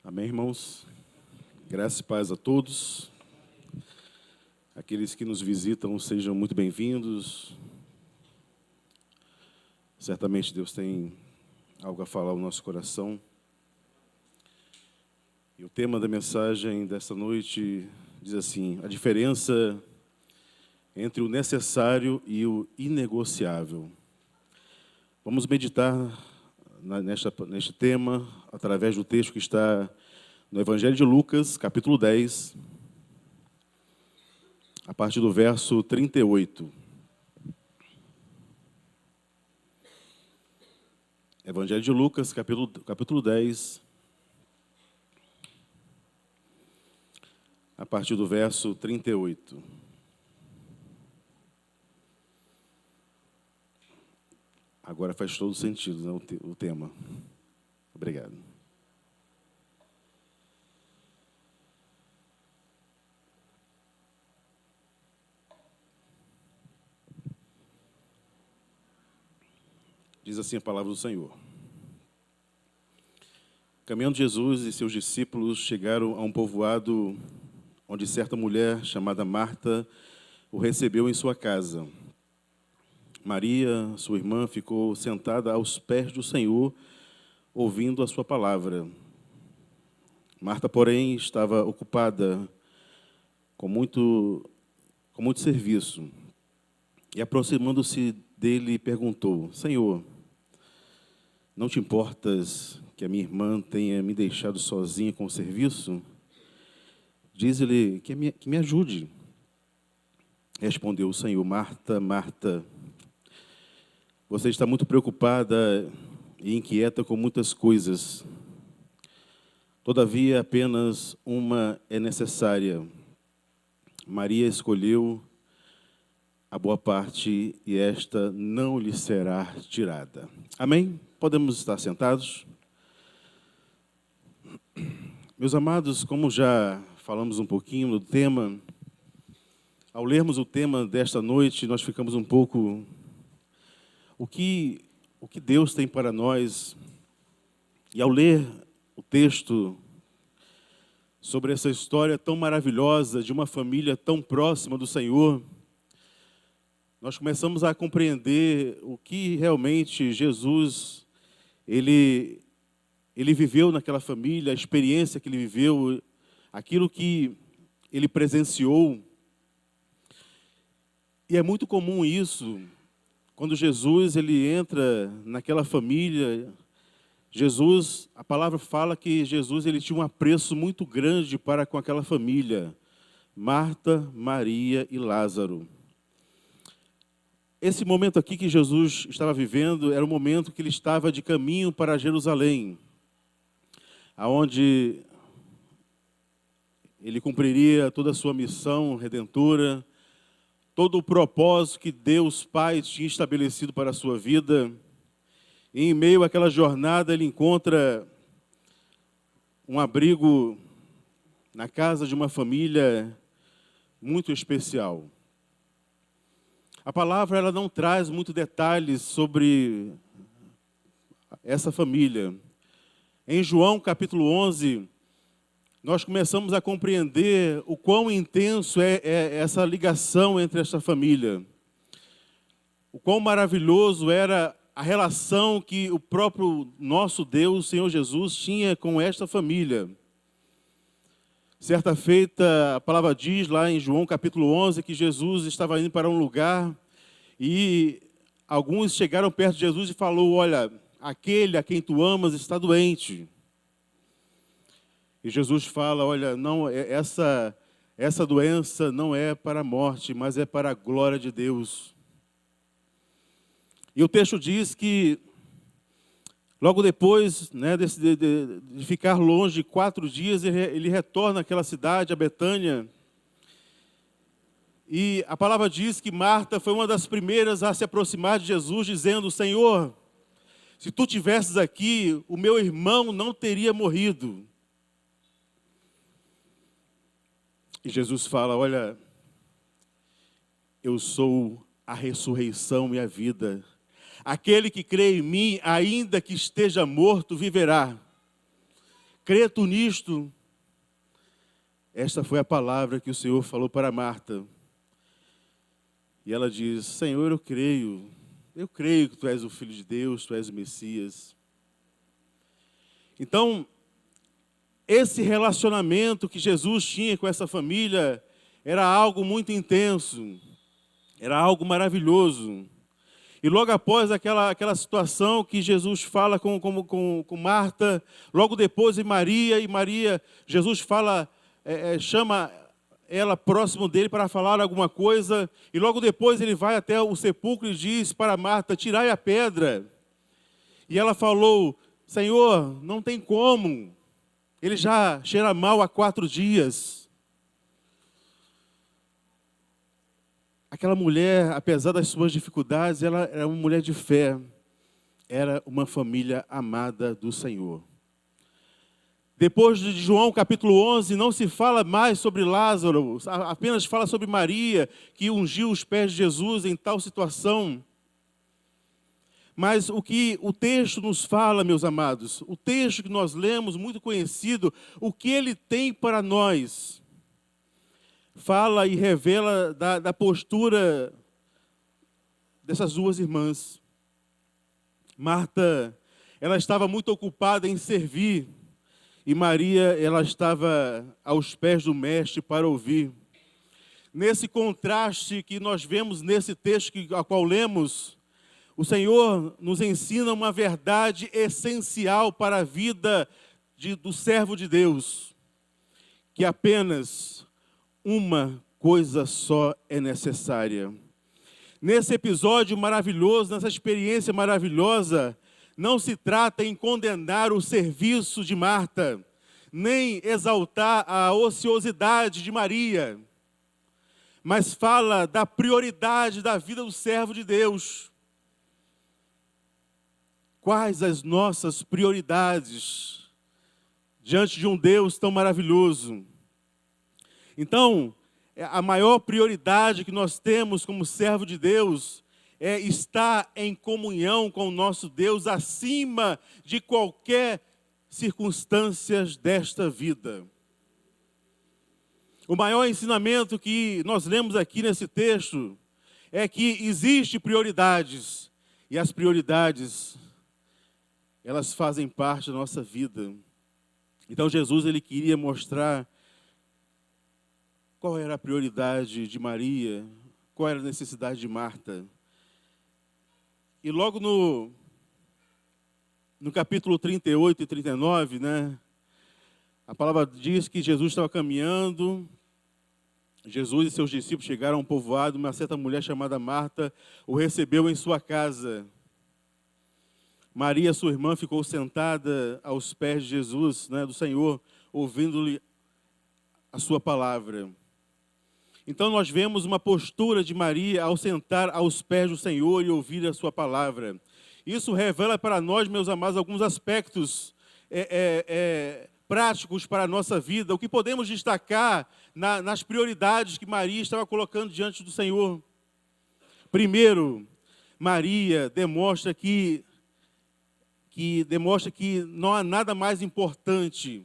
Amém, irmãos? Graça e paz a todos. Aqueles que nos visitam, sejam muito bem-vindos. Certamente Deus tem algo a falar ao nosso coração. E o tema da mensagem desta noite diz assim: a diferença entre o necessário e o inegociável. Vamos meditar neste tema através do texto que está no Evangelho de Lucas, capítulo 10, a partir do verso 38. Evangelho de Lucas, capítulo 10, a partir do verso 38. Agora faz todo sentido, né, o tema. Obrigado. Diz assim a palavra do Senhor. Caminhando Jesus e seus discípulos chegaram a um povoado onde certa mulher chamada Marta o recebeu em sua casa. Maria, sua irmã, ficou sentada aos pés do Senhor, ouvindo a sua palavra. Marta, porém, estava ocupada com muito serviço. E, aproximando-se dele, perguntou: Senhor, não te importas que a minha irmã tenha me deixado sozinha com o serviço? Diz-lhe que me ajude. Respondeu o Senhor: Marta, Marta, você está muito preocupada e inquieta com muitas coisas. Todavia, apenas uma é necessária. Maria escolheu a boa parte e esta não lhe será tirada. Amém? Podemos estar sentados? Meus amados, como já falamos um pouquinho do tema, ao lermos o tema desta noite, nós ficamos um pouco... O que Deus tem para nós? E ao ler o texto sobre essa história tão maravilhosa de uma família tão próxima do Senhor, nós começamos a compreender o que realmente Jesus, ele viveu naquela família, a experiência que ele viveu, aquilo que ele presenciou. E é muito comum isso. Quando Jesus ele entra naquela família, Jesus, a palavra fala que Jesus ele tinha um apreço muito grande para com aquela família, Marta, Maria e Lázaro. Esse momento aqui que Jesus estava vivendo era o momento que ele estava de caminho para Jerusalém, aonde ele cumpriria toda a sua missão redentora, todo o propósito que Deus Pai tinha estabelecido para a sua vida. E em meio àquela jornada, ele encontra um abrigo na casa de uma família muito especial. A palavra ela não traz muitos detalhes sobre essa família. Em João capítulo 11, nós começamos a compreender o quão intenso é essa ligação entre essa família. O quão maravilhoso era a relação que o próprio nosso Deus, o Senhor Jesus, tinha com esta família. Certa feita, a palavra diz lá em João capítulo 11 que Jesus estava indo para um lugar e alguns chegaram perto de Jesus e falou: olha, aquele a quem tu amas está doente. E Jesus fala: olha, não, essa doença não é para a morte, mas é para a glória de Deus. E o texto diz que, logo depois, né, de ficar longe 4 dias, ele retorna àquela cidade, a Betânia. E a palavra diz que Marta foi uma das primeiras a se aproximar de Jesus, dizendo: Senhor, se tu tivesses aqui, o meu irmão não teria morrido. E Jesus fala: olha, eu sou a ressurreição e a vida. Aquele que crê em mim, ainda que esteja morto, viverá. crê tu nisto? Esta foi a palavra que o Senhor falou para Marta. E ela diz: Senhor, eu creio que tu és o Filho de Deus, tu és o Messias. Então, esse relacionamento que Jesus tinha com essa família era algo muito intenso, era algo maravilhoso. E logo após aquela situação que Jesus fala com Marta, logo depois em Maria, Jesus chama ela próximo dele para falar alguma coisa, e logo depois ele vai até o sepulcro e diz para Marta: tirai a pedra. E ela falou: Senhor, não tem como, ele já cheira mal há 4 dias. Aquela mulher, apesar das suas dificuldades, ela era uma mulher de fé, era uma família amada do Senhor. Depois de João capítulo 11, não se fala mais sobre Lázaro, apenas fala sobre Maria, que ungiu os pés de Jesus em tal situação. Mas o que o texto nos fala, meus amados, o texto que nós lemos, muito conhecido, o que ele tem para nós, fala e revela da postura dessas 2 irmãs. Marta, ela estava muito ocupada em servir, e Maria, ela estava aos pés do mestre para ouvir. Nesse contraste que nós vemos nesse texto a qual lemos, o Senhor nos ensina uma verdade essencial para a vida do servo de Deus, que apenas uma coisa só é necessária. Nesse episódio maravilhoso, nessa experiência maravilhosa, não se trata em condenar o serviço de Marta, nem exaltar a ociosidade de Maria, mas fala da prioridade da vida do servo de Deus. Quais as nossas prioridades diante de um Deus tão maravilhoso? Então, a maior prioridade que nós temos como servo de Deus é estar em comunhão com o nosso Deus acima de qualquer circunstância desta vida. O maior ensinamento que nós lemos aqui nesse texto é que existem prioridades, e as prioridades, elas fazem parte da nossa vida. Então Jesus, ele queria mostrar qual era a prioridade de Maria, qual era a necessidade de Marta. E logo no capítulo 38 e 39, a palavra diz que Jesus estava caminhando, Jesus e seus discípulos chegaram a um povoado, uma certa mulher chamada Marta o recebeu em sua casa. Maria, sua irmã, ficou sentada aos pés de Jesus, do Senhor, ouvindo-lhe a sua palavra. Então nós vemos uma postura de Maria ao sentar aos pés do Senhor e ouvir a sua palavra. Isso revela para nós, meus amados, alguns aspectos práticos para a nossa vida. O que podemos destacar nas prioridades que Maria estava colocando diante do Senhor. Primeiro, Maria demonstra que não há nada mais importante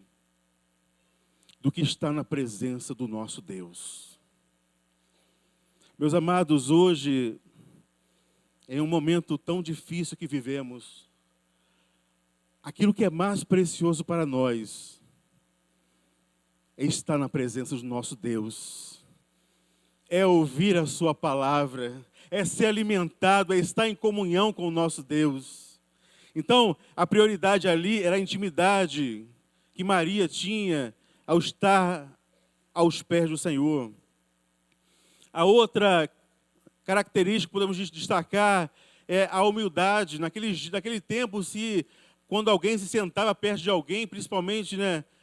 do que estar na presença do nosso Deus. Meus amados, hoje, em um momento tão difícil que vivemos, aquilo que é mais precioso para nós é estar na presença do nosso Deus, é ouvir a sua palavra, é ser alimentado, é estar em comunhão com o nosso Deus. Então, a prioridade ali era a intimidade que Maria tinha ao estar aos pés do Senhor. A outra característica que podemos destacar é a humildade. Naquele tempo, quando alguém se sentava perto de alguém, principalmente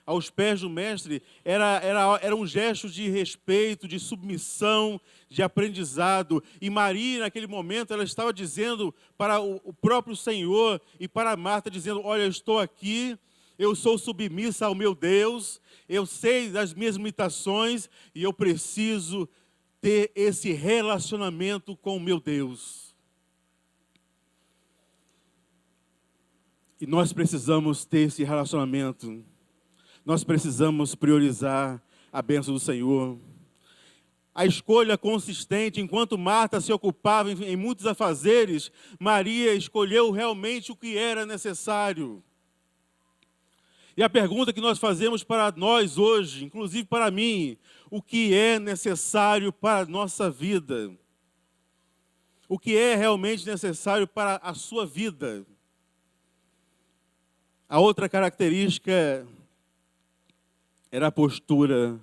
aos pés do mestre, era um gesto de respeito, de submissão, de aprendizado. E Maria, naquele momento, ela estava dizendo para o próprio Senhor e para Marta, dizendo: olha, eu estou aqui, eu sou submissa ao meu Deus, eu sei das minhas limitações e eu preciso ter esse relacionamento com o meu Deus. E nós precisamos ter esse relacionamento. nós precisamos priorizar a bênção do Senhor. A escolha consistente, enquanto Marta se ocupava em muitos afazeres, Maria escolheu realmente o que era necessário. E a pergunta que nós fazemos para nós hoje, inclusive para mim, o que é necessário para a nossa vida? O que é realmente necessário para a sua vida? A outra característica era a postura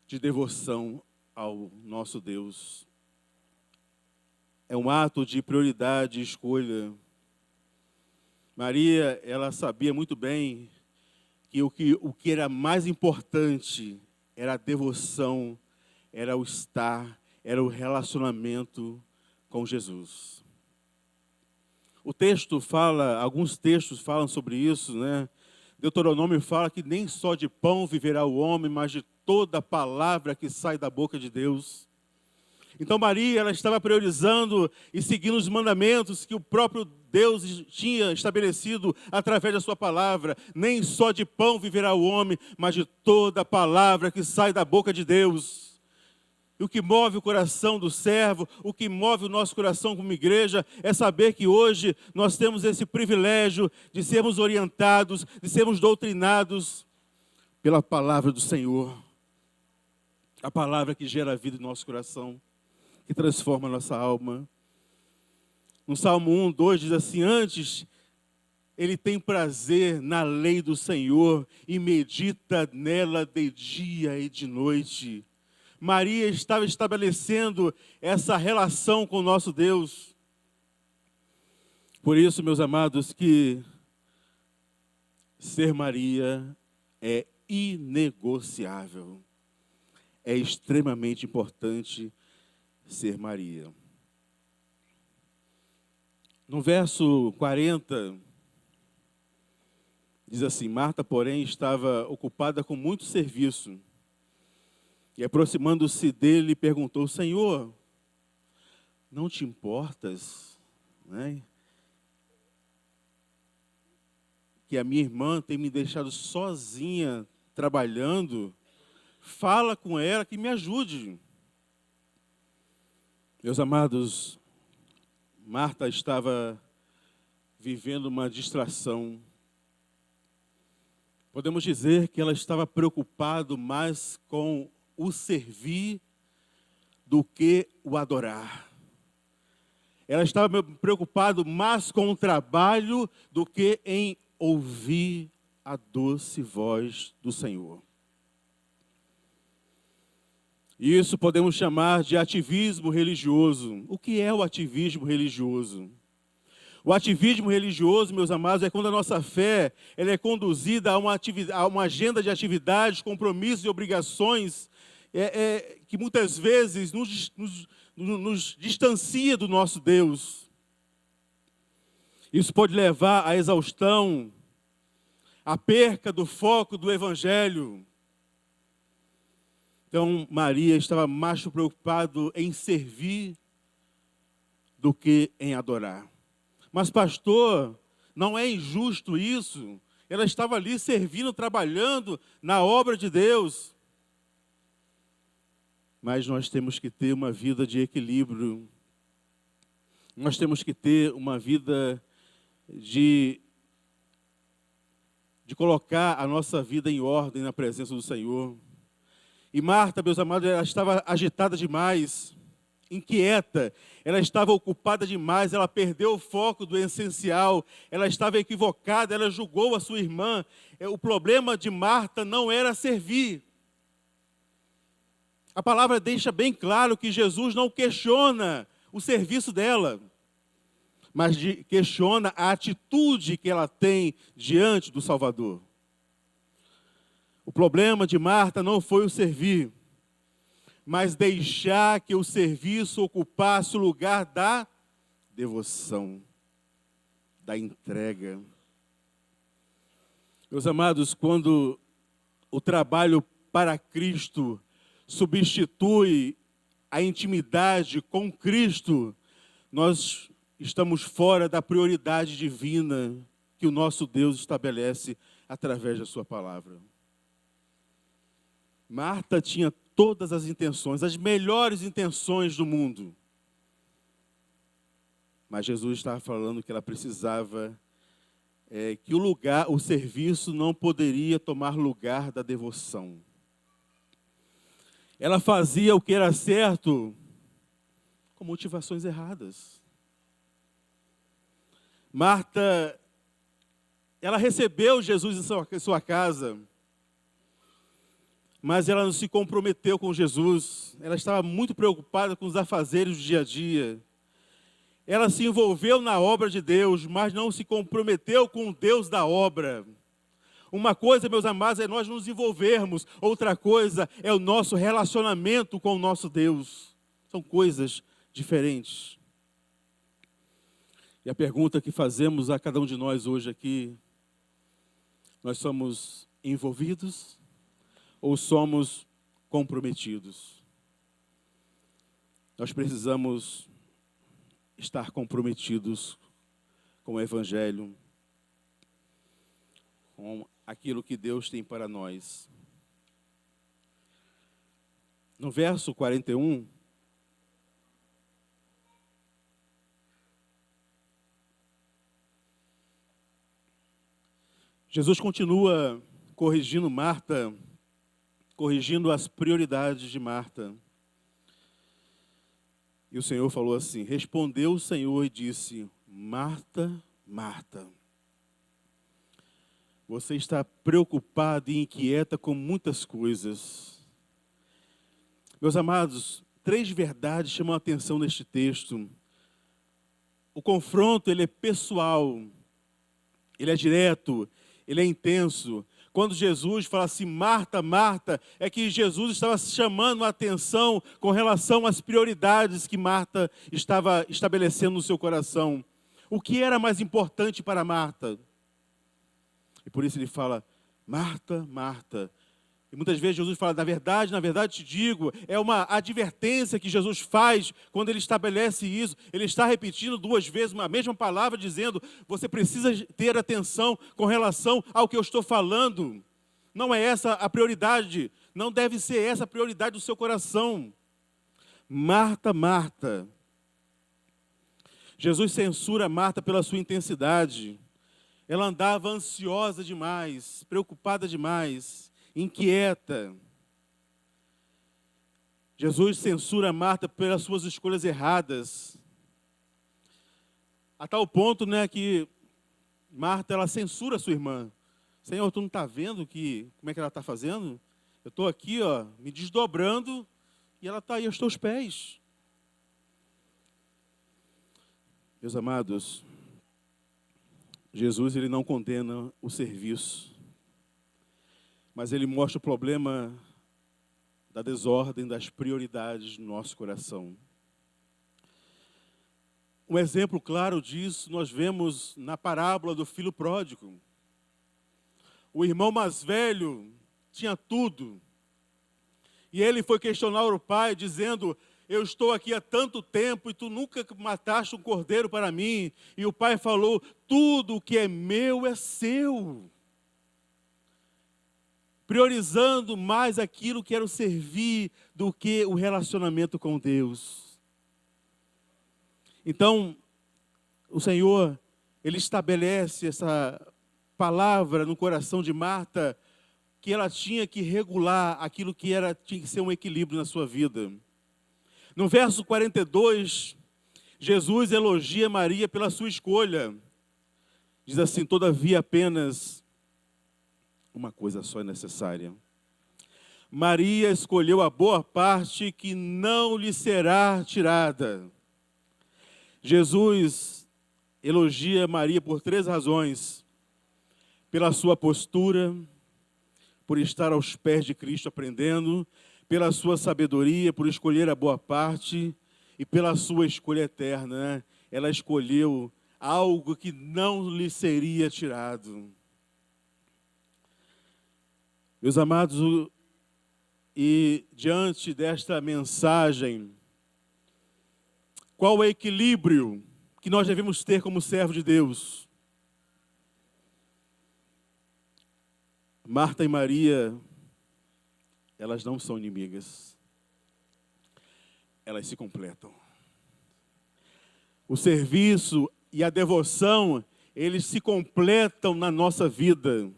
de devoção ao nosso Deus. É um ato de prioridade e escolha. Maria, ela sabia muito bem que o que era mais importante era a devoção, era o estar, era o relacionamento com Jesus. O texto fala, alguns textos falam sobre isso, né? Deuteronômio fala que nem só de pão viverá o homem, mas de toda palavra que sai da boca de Deus. Então Maria, ela estava priorizando e seguindo os mandamentos que o próprio Deus tinha estabelecido através da sua palavra. Nem só de pão viverá o homem, mas de toda palavra que sai da boca de Deus. E o que move o coração do servo, o que move o nosso coração como igreja, é saber que hoje nós temos esse privilégio de sermos orientados, de sermos doutrinados pela palavra do Senhor. A palavra que gera vida em nosso coração, que transforma a nossa alma. No Salmo 1, 2 diz assim: antes ele tem prazer na lei do Senhor e medita nela de dia e de noite. Maria estava estabelecendo essa relação com o nosso Deus. Por isso, meus amados, que ser Maria é inegociável. É extremamente importante ser Maria. No verso 40, diz assim: Marta, porém, estava ocupada com muito serviço. E aproximando-se dele, perguntou: Senhor, não te importas, né, que a minha irmã tem me deixado sozinha trabalhando? Fala com ela que me ajude. Meus amados, Marta estava vivendo uma distração. Podemos dizer que ela estava preocupada mais com o servir do que o adorar. Ela estava preocupada mais com o trabalho do que em ouvir a doce voz do Senhor. Isso podemos chamar de ativismo religioso. O que é o ativismo religioso? O ativismo religioso, meus amados, é quando a nossa fé ela é conduzida a uma agenda de atividades, compromissos e obrigações que muitas vezes nos distancia do nosso Deus. Isso pode levar à exaustão, à perca do foco do Evangelho. Então, Maria estava mais preocupada em servir do que em adorar. Mas, pastor, não é injusto isso? Ela estava ali servindo, trabalhando na obra de Deus. Mas nós temos que ter uma vida de equilíbrio. Nós temos que ter uma vida de colocar a nossa vida em ordem na presença do Senhor. E Marta, meus amados, ela estava agitada demais, inquieta, ela estava ocupada demais, ela perdeu o foco do essencial, ela estava equivocada, ela julgou a sua irmã. O problema de Marta não era servir. A palavra deixa bem claro que Jesus não questiona o serviço dela, mas questiona a atitude que ela tem diante do Salvador. O problema de Marta não foi o servir, mas deixar que o serviço ocupasse o lugar da devoção, da entrega. Meus amados, quando o trabalho para Cristo substitui a intimidade com Cristo, nós estamos fora da prioridade divina. que o nosso Deus estabelece através da sua palavra. Marta tinha todas as intenções, as melhores intenções do mundo. Mas Jesus estava falando que ela precisava, que o serviço não poderia tomar lugar da devoção. Ela fazia o que era certo com motivações erradas. Marta, ela recebeu Jesus em sua casa, mas ela não se comprometeu com Jesus. Ela estava muito preocupada com os afazeres do dia a dia. Ela se envolveu na obra de Deus, mas não se comprometeu com o Deus da obra. Uma coisa, meus amados, é nós nos envolvermos. Outra coisa é o nosso relacionamento com o nosso Deus. São coisas diferentes. E a pergunta que fazemos a cada um de nós hoje aqui: nós somos envolvidos ou somos comprometidos? Nós precisamos estar comprometidos com o Evangelho, com aquilo que Deus tem para nós. No verso 41, Jesus continua corrigindo Marta, corrigindo as prioridades de Marta. E o Senhor falou assim: respondeu o Senhor e disse: Marta, Marta, você está preocupada e inquieta com muitas coisas. Meus amados, 3 verdades chamam a atenção neste texto. O confronto, ele é pessoal, ele é direto, ele é intenso. Quando Jesus fala assim, Marta, Marta, é que Jesus estava chamando a atenção com relação às prioridades que Marta estava estabelecendo no seu coração. O que era mais importante para Marta? E por isso ele fala, Marta, Marta. E muitas vezes Jesus fala, na verdade te digo, é uma advertência que Jesus faz quando ele estabelece isso. Ele está repetindo 2 vezes a mesma palavra, dizendo, você precisa ter atenção com relação ao que eu estou falando. Não é essa a prioridade, não deve ser essa a prioridade do seu coração. Marta, Marta. Jesus censura Marta pela sua intensidade. Ela andava ansiosa demais, preocupada demais, inquieta. Jesus censura Marta pelas suas escolhas erradas. A tal ponto, que Marta, ela censura sua irmã. Senhor, tu não está vendo como é que ela está fazendo? Eu estou aqui, me desdobrando, e ela está aí aos teus pés. Meus amados, Jesus, ele não condena o serviço, mas ele mostra o problema da desordem das prioridades no nosso coração. Um exemplo claro disso nós vemos na parábola do filho pródigo. O irmão mais velho tinha tudo, e ele foi questionar o pai, dizendo, eu estou aqui há tanto tempo e tu nunca mataste um cordeiro para mim. E o pai falou, tudo o que é meu é seu. Priorizando mais aquilo que era o servir do que o relacionamento com Deus. Então, o Senhor, ele estabelece essa palavra no coração de Marta, que ela tinha que regular aquilo que tinha que ser um equilíbrio na sua vida. No verso 42, Jesus elogia Maria pela sua escolha. Diz assim, todavia apenas uma coisa só é necessária. Maria escolheu a boa parte que não lhe será tirada. Jesus elogia Maria por 3 razões. Pela sua postura, por estar aos pés de Cristo aprendendo, pela sua sabedoria, por escolher a boa parte e pela sua escolha eterna. Ela escolheu algo que não lhe seria tirado. Meus amados, e diante desta mensagem, qual é o equilíbrio que nós devemos ter como servo de Deus? Marta e Maria, elas não são inimigas. Elas se completam. O serviço e a devoção, eles se completam na nossa vida.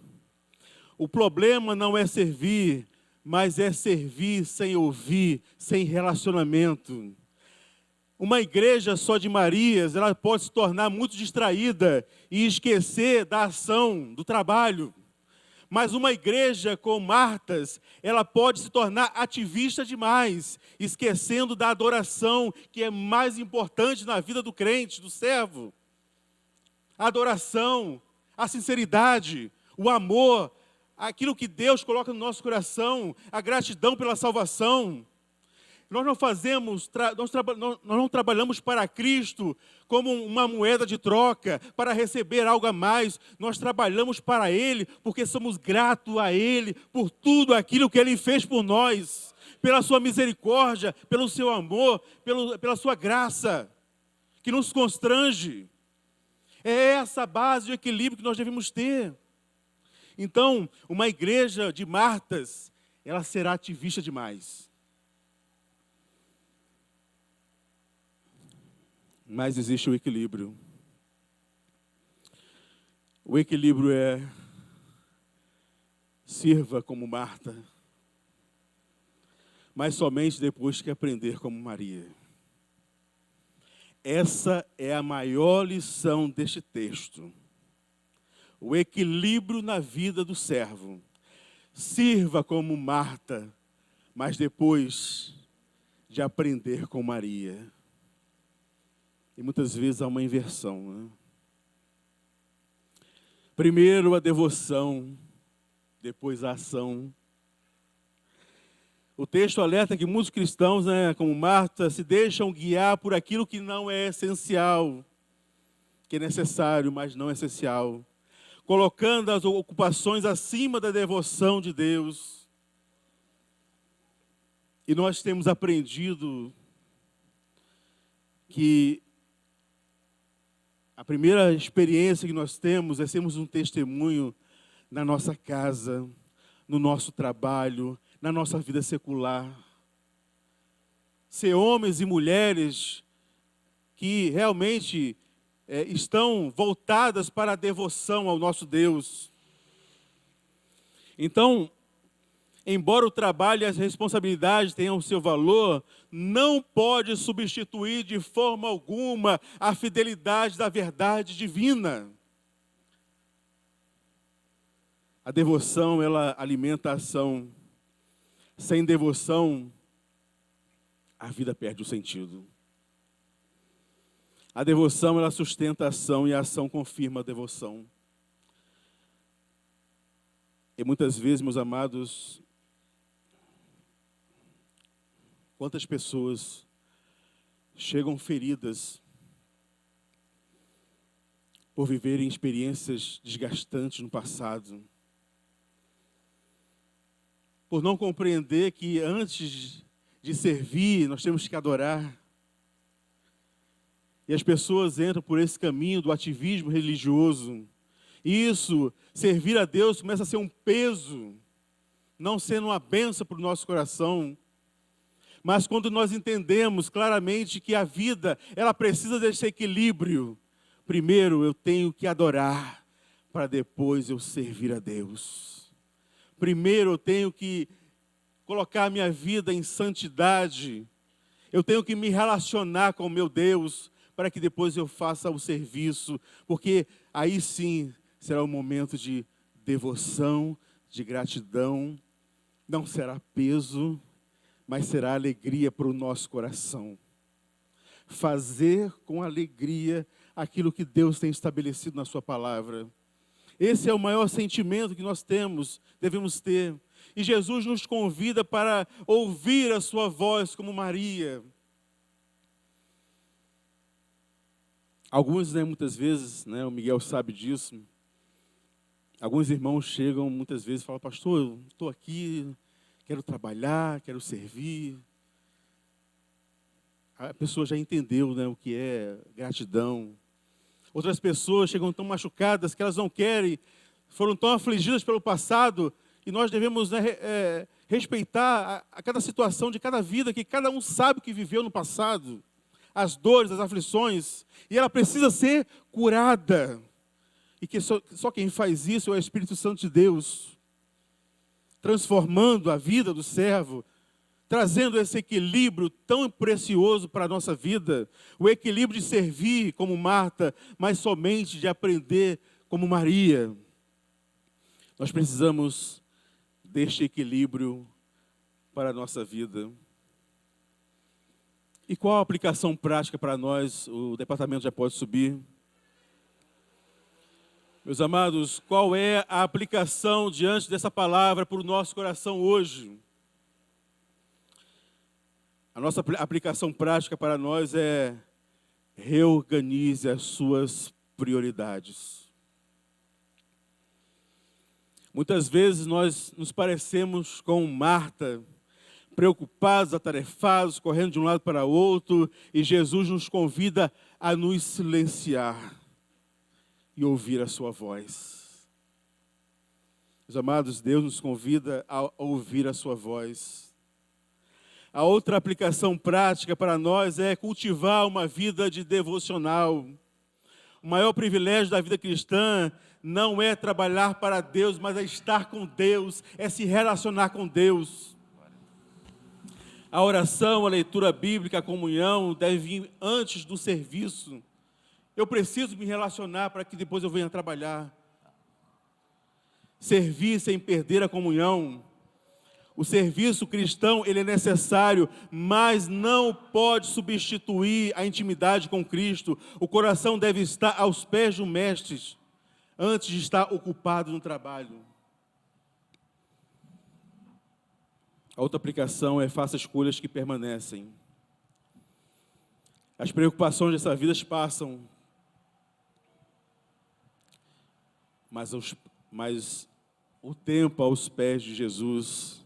O problema não é servir, mas é servir sem ouvir, sem relacionamento. Uma igreja só de Marias, ela pode se tornar muito distraída e esquecer da ação, do trabalho. Mas uma igreja com Martas, ela pode se tornar ativista demais, esquecendo da adoração, que é mais importante na vida do crente, do servo. A adoração, a sinceridade, o amor, aquilo que Deus coloca no nosso coração, a gratidão pela salvação. Nós não trabalhamos para Cristo como uma moeda de troca, para receber algo a mais. Nós trabalhamos para Ele, porque somos gratos a Ele, por tudo aquilo que Ele fez por nós, pela sua misericórdia, pelo seu amor, pela sua graça, que nos constrange. É essa base de equilíbrio que nós devemos ter. Então, uma igreja de Martas, ela será ativista demais. Mas existe o equilíbrio. O equilíbrio é: sirva como Marta, mas somente depois que aprender como Maria. Essa é a maior lição deste texto. O equilíbrio na vida do servo. Sirva como Marta, mas depois de aprender com Maria. E muitas vezes há uma inversão, né? Primeiro a devoção, depois a ação. O texto alerta que muitos cristãos, como Marta, se deixam guiar por aquilo que não é essencial, que é necessário, mas não é essencial, colocando as ocupações acima da devoção de Deus. E nós temos aprendido que a primeira experiência que nós temos é sermos um testemunho na nossa casa, no nosso trabalho, na nossa vida secular. Ser homens e mulheres que realmente estão voltadas para a devoção ao nosso Deus. Então, embora o trabalho e as responsabilidades tenham o seu valor, não pode substituir de forma alguma a fidelidade da verdade divina. A devoção, ela alimenta a ação. Sem devoção, a vida perde o sentido. A devoção, ela sustenta a ação e a ação confirma a devoção. E muitas vezes, meus amados, quantas pessoas chegam feridas por viverem experiências desgastantes no passado, por não compreender que antes de servir, nós temos que adorar. E as pessoas entram por esse caminho do ativismo religioso. E isso, servir a Deus, começa a ser um peso, não sendo uma bênção para o nosso coração. Mas quando nós entendemos claramente que a vida, ela precisa desse equilíbrio. Primeiro eu tenho que adorar, para depois eu servir a Deus. Primeiro eu tenho que colocar a minha vida em santidade. Eu tenho que me relacionar com o meu Deus, para que depois eu faça o serviço. Porque aí sim será um momento de devoção, de gratidão. Não será peso, mas será alegria para o nosso coração. Fazer com alegria aquilo que Deus tem estabelecido na sua palavra. Esse é o maior sentimento que nós devemos ter. E Jesus nos convida para ouvir a sua voz como Maria. Alguns, muitas vezes, o Miguel sabe disso, alguns irmãos chegam muitas vezes e falam: pastor, eu estou aqui, quero trabalhar, quero servir. A pessoa já entendeu, o que é gratidão. Outras pessoas chegam tão machucadas que elas não querem foram tão afligidas pelo passado, e nós devemos, respeitar a cada situação de cada vida, que cada um sabe o que viveu no passado, as dores, as aflições, e ela precisa ser curada. E que só quem faz isso é o Espírito Santo de Deus, transformando a vida do servo, trazendo esse equilíbrio tão precioso para a nossa vida, o equilíbrio de servir como Marta, mas somente de aprender como Maria. Nós precisamos deste equilíbrio para a nossa vida. E qual a aplicação prática para nós? O departamento já pode subir. Meus amados, qual é a aplicação diante dessa palavra para o nosso coração hoje? A nossa aplicação prática para nós é: reorganize as suas prioridades. Muitas vezes nós nos parecemos com Marta, preocupados, atarefados, correndo de um lado para o outro, e Jesus nos convida a nos silenciar e ouvir a sua voz. Meus amados, Deus nos convida a ouvir a sua voz. A outra aplicação prática para nós é cultivar uma vida de devocional. O maior privilégio da vida cristã não é trabalhar para Deus, mas é estar com Deus, é se relacionar com Deus. A oração, a leitura bíblica, a comunhão deve vir antes do serviço. Eu preciso me relacionar para que depois eu venha trabalhar. Servir sem perder a comunhão. O serviço cristão, ele é necessário, mas não pode substituir a intimidade com Cristo. O coração deve estar aos pés do Mestre, antes de estar ocupado no trabalho. A outra aplicação é: faça escolhas que permanecem. As preocupações dessa vida passam, mas o tempo aos pés de Jesus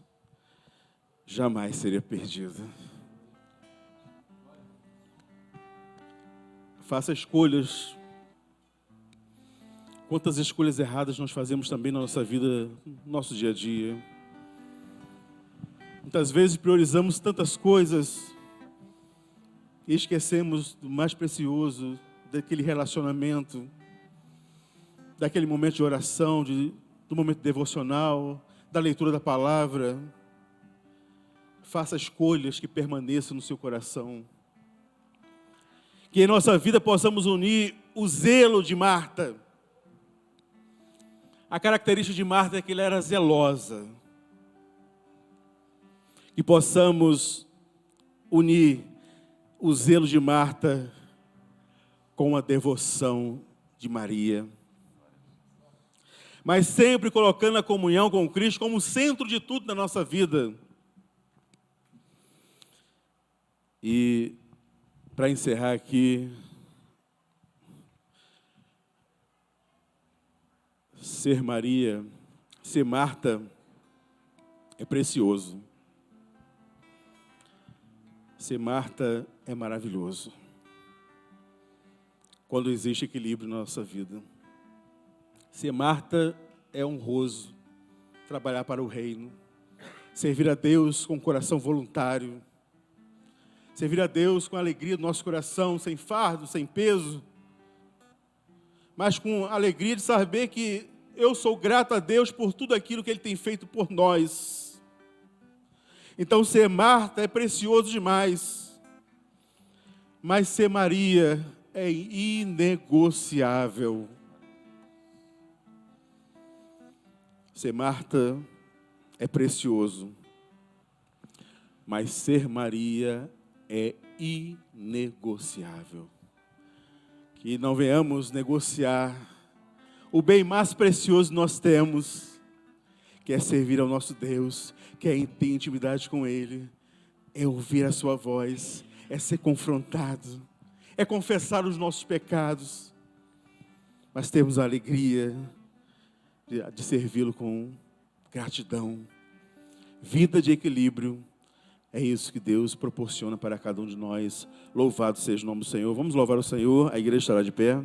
jamais seria perdido. Faça escolhas. Quantas escolhas erradas nós fazemos também na nossa vida, no nosso dia a dia. Muitas vezes priorizamos tantas coisas e esquecemos do mais precioso, daquele relacionamento, daquele momento de oração, do momento devocional, da leitura da palavra. Faça escolhas que permaneçam no seu coração. Que em nossa vida possamos unir o zelo de Marta. A característica de Marta é que ela era zelosa. Que possamos unir o zelo de Marta com a devoção de Maria. Mas sempre colocando a comunhão com Cristo como centro de tudo na nossa vida. E, para encerrar aqui, ser Maria, ser Marta, é precioso. Ser Marta é maravilhoso. Quando existe equilíbrio na nossa vida. Ser Marta é honroso. Trabalhar para o reino. Servir a Deus com coração voluntário. Servir a Deus com alegria do nosso coração, sem fardo, sem peso. Mas com alegria de saber que eu sou grato a Deus por tudo aquilo que Ele tem feito por nós. Então ser Marta é precioso demais. Mas ser Maria é inegociável. Ser Marta é precioso. Mas ser Maria é inegociável. Que não venhamos negociar o bem mais precioso que nós temos, que é servir ao nosso Deus, que é ter intimidade com Ele, é ouvir a sua voz, é ser confrontado, é confessar os nossos pecados, mas temos a alegria de servi-lo com gratidão. Vida de equilíbrio, é isso que Deus proporciona para cada um de nós. Louvado seja o nome do Senhor. Vamos louvar o Senhor, a igreja estará de pé.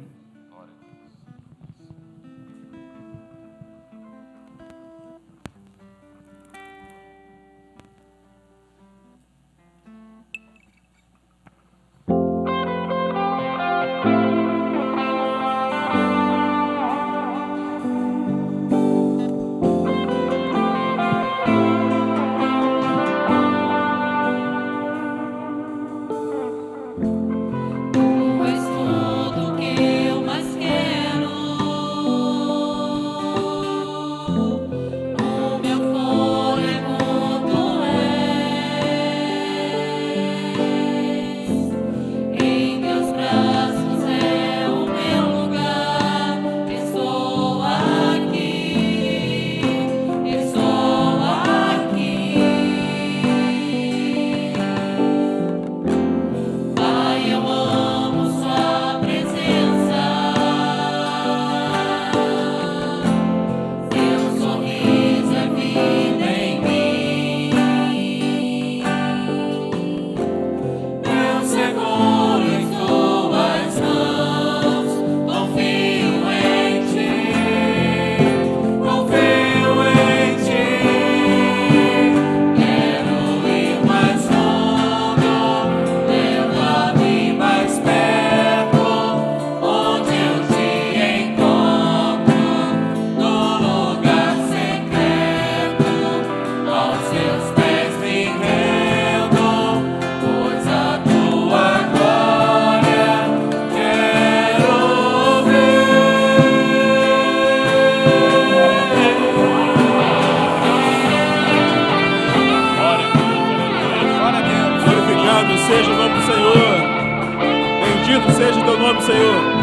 Vamos, Senhor.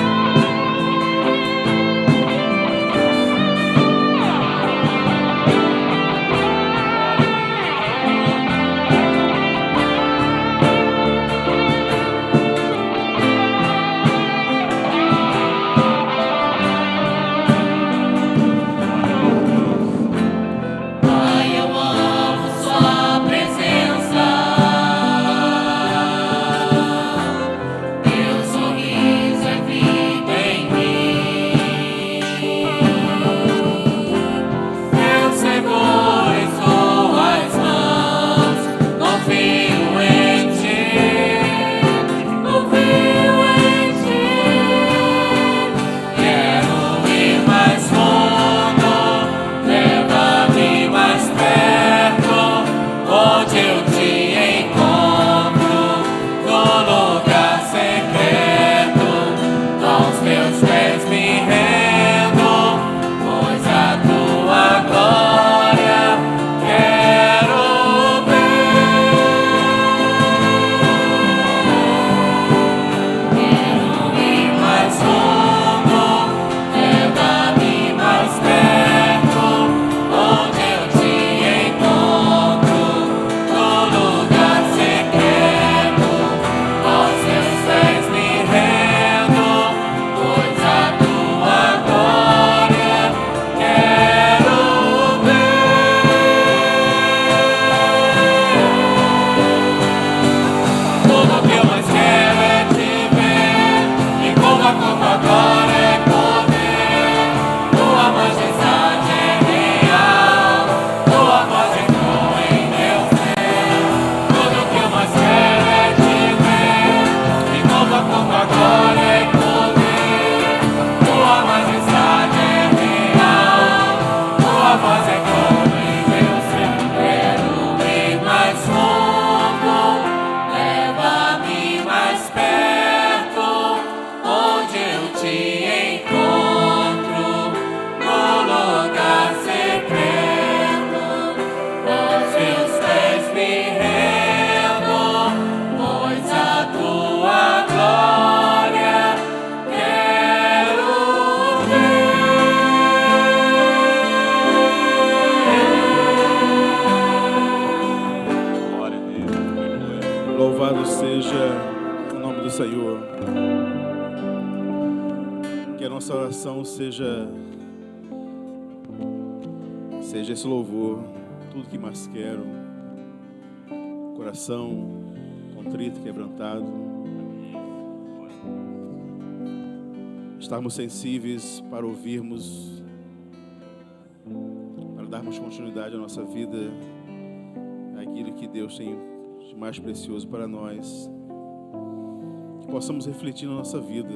Louvado seja o nome do Senhor. Que a nossa oração seja esse louvor. Tudo que mais quero. Coração contrito, quebrantado. Estarmos sensíveis para ouvirmos, para darmos continuidade à nossa vida, aquilo que Deus tem de mais precioso para nós. Que possamos refletir na nossa vida.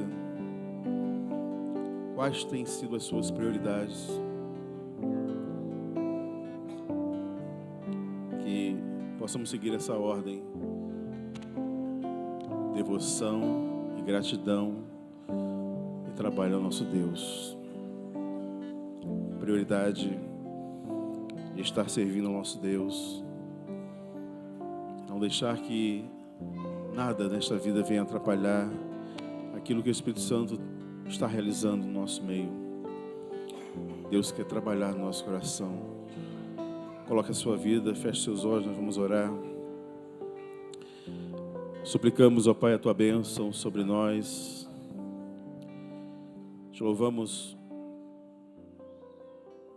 Quais têm sido as suas prioridades? Que possamos seguir essa ordem: devoção e gratidão e trabalho ao nosso Deus. Prioridade de estar servindo ao nosso Deus. Não deixar que nada nesta vida venha atrapalhar aquilo que o Espírito Santo está realizando no nosso meio. Deus quer trabalhar no nosso coração. Coloque a sua vida, feche seus olhos, nós vamos orar. Suplicamos, ó Pai, a Tua bênção sobre nós. Te louvamos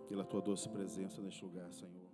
pela Tua doce presença neste lugar, Senhor.